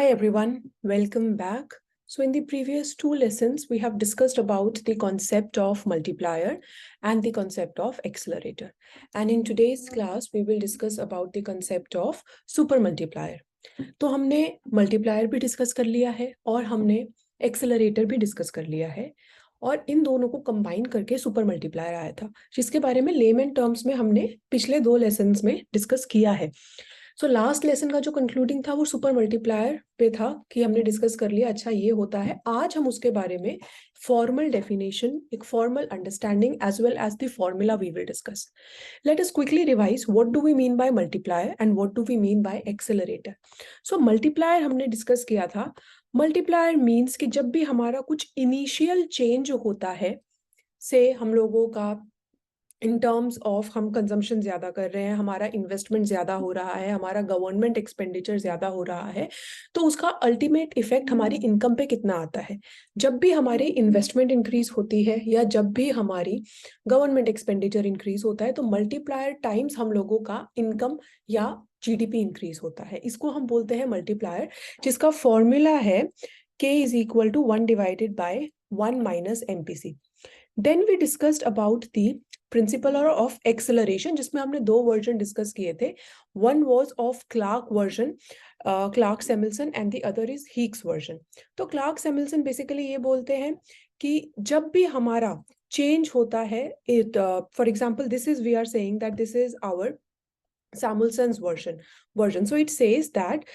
Hi everyone, welcome back. So in the previous two lessons, we have discussed about the concept of multiplier and the concept of accelerator. And in today's class, we will discuss about the concept of super multiplier. तो हमने multiplier भी discuss कर लिया है और हमने accelerator भी discuss कर लिया है और इन दोनों को कंबाइन करके सुपर मल्टीप्लायर आया था जिसके बारे में लेमन टर्म्स में हमने पिछले दो लेसन्स में डिस्कस किया है। सो लास्ट लेसन का जो कंक्लूडिंग था वो सुपर मल्टीप्लायर पे था कि हमने डिस्कस कर लिया अच्छा ये होता है। आज हम उसके बारे में फॉर्मल डेफिनेशन, एक formal understanding as well as the formula we will discuss. Let us quickly revise what do we mean by multiplier and what do we mean by accelerator. So multiplier हमने discuss किया था। Multiplier means कि जब भी हमारा कुछ initial change होता है, से हम लोगों का इन टर्म्स ऑफ हम कंजम्पशन ज्यादा कर रहे हैं, हमारा इन्वेस्टमेंट ज्यादा हो रहा है, हमारा गवर्नमेंट एक्सपेंडिचर ज्यादा हो रहा है, तो उसका अल्टीमेट इफेक्ट हमारी इनकम पे कितना आता है। जब भी हमारी इन्वेस्टमेंट इंक्रीज होती है या जब भी हमारी गवर्नमेंट एक्सपेंडिचर इंक्रीज होता है तो मल्टीप्लायर टाइम्स हम लोगों का इनकम या जीडीपी इंक्रीज होता है। इसको हम बोलते हैं मल्टीप्लायर, जिसका फॉर्मूला है k is equal to 1 divided by 1 minus MPC. Then we discussed about the principle of acceleration, जिसमें हमने दो वर्जन डिस्कस किए थे। One was of Clark version, Clark Samuelson, and the other is Hicks version. तो Clark Samuelson basically ये बोलते हैं कि जब भी हमारा चेंज होता है, for example this is we are saying that this is our Samuelson's version. So it says that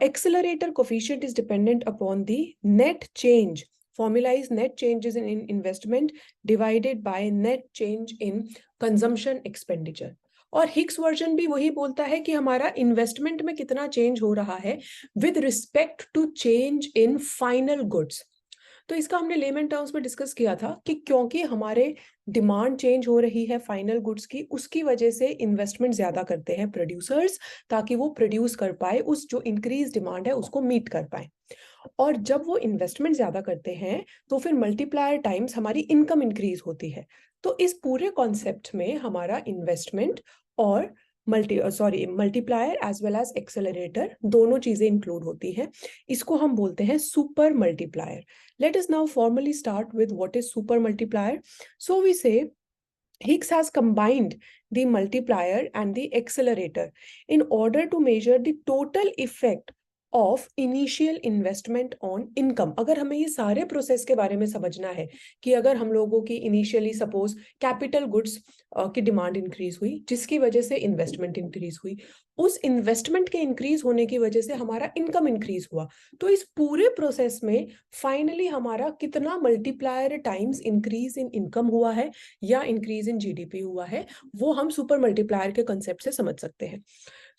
accelerator coefficient is dependent upon the net change. Formula is net changes in investment divided by net change in consumption expenditure. और Hicks version भी वही बोलता है कि हमारा investment में कितना change हो रहा है with respect to change in final goods. तो इसका हमने लेमन टर्म्स में डिस्कस किया था कि क्योंकि हमारे डिमांड चेंज हो रही है फाइनल गुड्स की, उसकी वजह से इन्वेस्टमेंट ज्यादा करते हैं प्रोड्यूसर्स, ताकि वो प्रोड्यूस कर पाए, उस जो इंक्रीज डिमांड है उसको मीट कर पाए। और जब वो इन्वेस्टमेंट ज्यादा करते हैं तो फिर मल्टीप्लायर टाइम्स हमारी इनकम इंक्रीज होती है। तो इस पूरे कॉन्सेप्ट में हमारा इन्वेस्टमेंट और multiplier as well as accelerator दोनों चीजें इंक्लूड होती हैं। इसको हम बोलते हैं super multiplier. Let us now formally start with what is super multiplier. So we say Higgs has combined the multiplier and the accelerator in order to measure the total effect of initial investment on income. अगर हमें ये सारे process के बारे में समझना है कि अगर हम लोगों की इनिशियली सपोज कैपिटल गुड्स की डिमांड इंक्रीज हुई जिसकी वजह से इन्वेस्टमेंट इंक्रीज हुई, उस इन्वेस्टमेंट के इंक्रीज होने की वजह से हमारा इनकम इंक्रीज हुआ, तो इस पूरे प्रोसेस में फाइनली हमारा कितना multiplier times increase in income हुआ है या इंक्रीज इन जीडीपी हुआ है, वो हम सुपर मल्टीप्लायर के कंसेप्ट से समझ सकते हैं।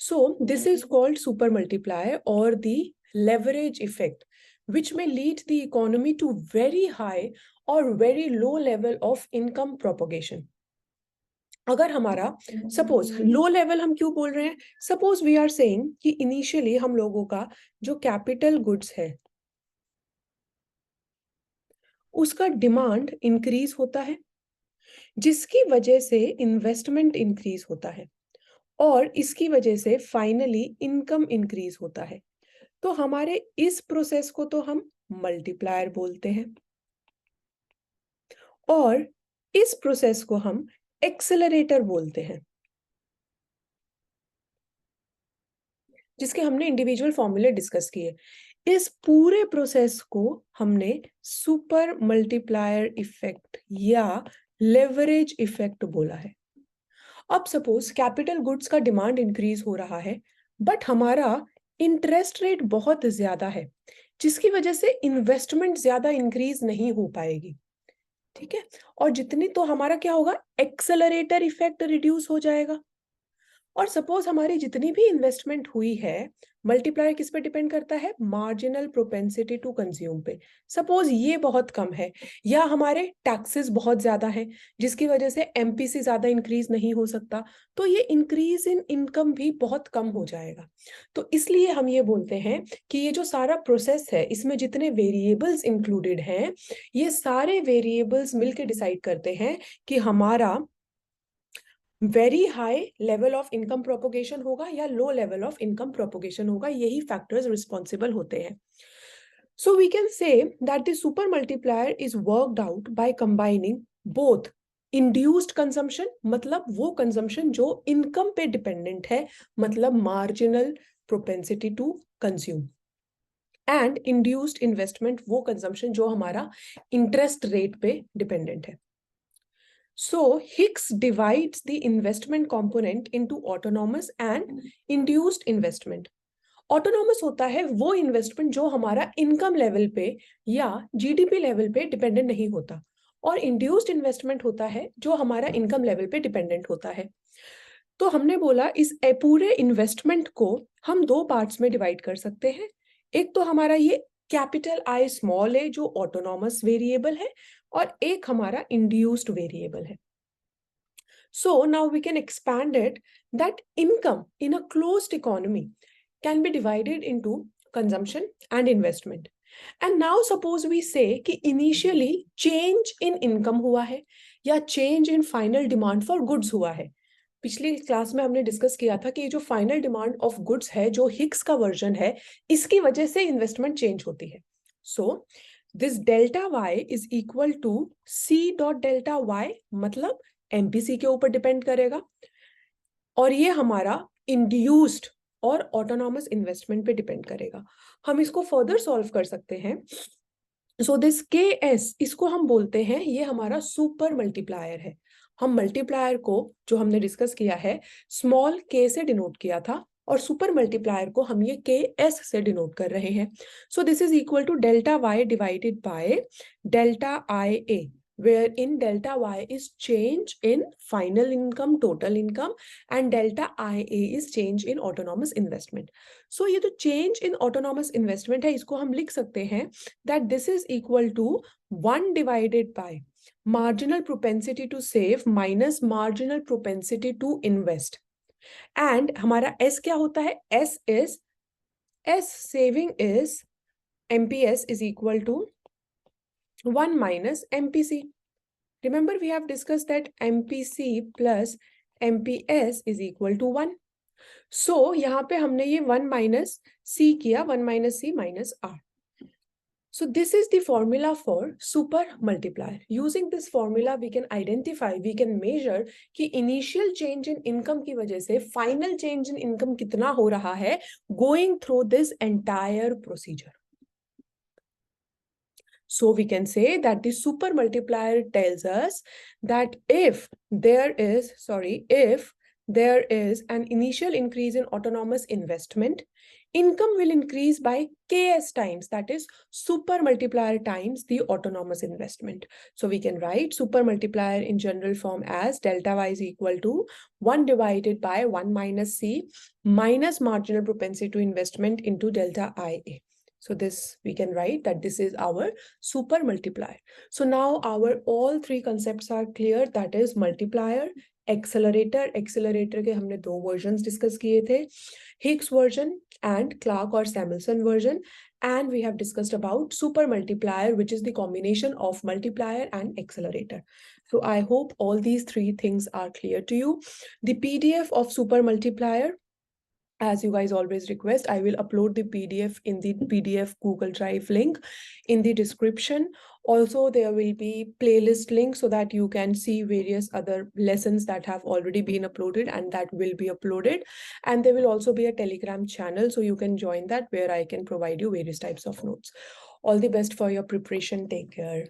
So this is called super multiplier or the leverage effect, which may lead the economy to very high or very low level of income propagation. अगर हमारा सपोज लो लेवल, हम क्यों बोल रहे हैं, सपोज वी आर सेइंग कि initially हम लोगों का जो कैपिटल गुड्स है उसका डिमांड इंक्रीज होता है जिसकी वजह से इन्वेस्टमेंट इंक्रीज होता है और इसकी वजह से फाइनली इनकम इंक्रीज होता है। तो हमारे इस प्रोसेस को तो हम मल्टीप्लायर बोलते हैं और इस प्रोसेस को हम एक्सेलरेटर बोलते हैं, जिसके हमने इंडिविजुअल फॉर्मूले डिस्कस किए। इस पूरे प्रोसेस को हमने सुपर मल्टीप्लायर इफेक्ट या लेवरेज इफेक्ट बोला है। अब सपोज कैपिटल गुड्स का डिमांड इंक्रीज हो रहा है बट हमारा इंटरेस्ट रेट बहुत ज्यादा है जिसकी वजह से इन्वेस्टमेंट ज्यादा इंक्रीज नहीं हो पाएगी, ठीक है। और जितनी तो हमारा क्या होगा, एक्सेलरेटर इफेक्ट रिड्यूस हो जाएगा। और सपोज हमारी जितनी भी इन्वेस्टमेंट हुई है, मल्टीप्लायर किस पे डिपेंड करता है, मार्जिनल प्रोपेंसिटी टू कंज्यूम पे। सपोज ये बहुत कम है या हमारे टैक्सेस बहुत ज्यादा हैं जिसकी वजह से एमपीसी ज्यादा इंक्रीज नहीं हो सकता, तो ये इंक्रीज इन इनकम भी बहुत कम हो जाएगा। तो इसलिए हम ये बोलते हैं कि ये जो सारा प्रोसेस है इसमें जितने वेरिएबल्स इंक्लूडेड हैं, ये सारे वेरिएबल्स मिलकर डिसाइड करते हैं कि हमारा very high level of income propagation होगा या low level of income propagation होगा, यही फैक्टर्स रिस्पॉन्सिबल होते हैं. So we can say that the super multiplier is worked out by combining both induced consumption, मतलब वो consumption जो income पे dependent है, मतलब marginal propensity to consume, and induced investment, वो consumption जो हमारा interest rate पे dependent है. So Hicks divides the investment component into autonomous and induced investment. Autonomous होता है वो इन्वेस्टमेंट जो हमारा इनकम लेवल पे या जीडीपी लेवल पे डिपेंडेंट नहीं होता, और इंड्यूस्ड इन्वेस्टमेंट होता है जो हमारा इनकम लेवल पे डिपेंडेंट होता है. तो हमने बोला इस पूरे इन्वेस्टमेंट को हम दो पार्ट्स में डिवाइड कर सकते हैं. एक तो हमारा ये कैपिटल आई स्मॉल ए जो ऑटोनॉमस वेरिएबल है, और एक हमारा इंड्यूस्ड वेरिएबल है. So now we can expand it that income in a closed economy can be divided into consumption and investment. And now suppose we say कि initially change in income हुआ है या change in final demand for goods हुआ है. पिछली class में हमने discuss किया था कि जो फाइनल डिमांड ऑफ गुड्स है, जो हिक्स का वर्जन है, इसकी वजह से इन्वेस्टमेंट चेंज होती है. So this delta Y is equal to C dot delta Y, मतलब एमपीसी के ऊपर डिपेंड करेगा, और ये हमारा इंड्यूस्ड और ऑटोनॉमस इन्वेस्टमेंट पे डिपेंड करेगा. हम इसको फर्दर सॉल्व कर सकते हैं. सो दिस के एस, इसको हम बोलते हैं, ये हमारा सुपर मल्टीप्लायर है. हम मल्टीप्लायर को जो हमने डिस्कस किया है स्मॉल के से डिनोट किया था, और सुपर मल्टीप्लायर को हम ये के एस से डिनोट कर रहे हैं. So this is equal to delta Y divided by delta I A, wherein delta y is change in final income, total income, and delta IA is change in autonomous investment. So ये तो change in autonomous investment है, इसको हम लिख सकते हैं that this is equal to 1 divided by marginal propensity to save minus marginal propensity to invest. And हमारा S क्या होता है? S saving is MPS is equal to 1 minus MPC. Remember we have discussed that MPC plus MPS is equal to 1. So यहाँ पे हमने ये 1 minus C किया, 1 minus C minus R. So this is the formula for super multiplier. Using this formula we can identify, we can measure कि initial change in income की वजह से final change in income कितना हो रहा है going through this entire procedure. So we can say that the super multiplier tells us that if there is an initial increase in autonomous investment, income will increase by ks times, that is super multiplier times the autonomous investment. So we can write super multiplier in general form as delta y is equal to 1 divided by 1 minus c minus marginal propensity to investment into delta ia. So this we can write that this is our super multiplier. So now our all three concepts are clear, that is multiplier, accelerator. Accelerator के हमने दो versions discuss किए थे, Hicks version and Clark or Samuelson version, and we have discussed about super multiplier, which is the combination of multiplier and accelerator. So I hope all these three things are clear to you. The PDF of super multiplier, as you guys always request, I will upload the PDF in the PDF Google Drive link in the description. Also, there will be playlist link so that you can see various other lessons that have already been uploaded and that will be uploaded. And there will also be a Telegram channel, so you can join that, where I can provide you various types of notes. All the best for your preparation. Take care.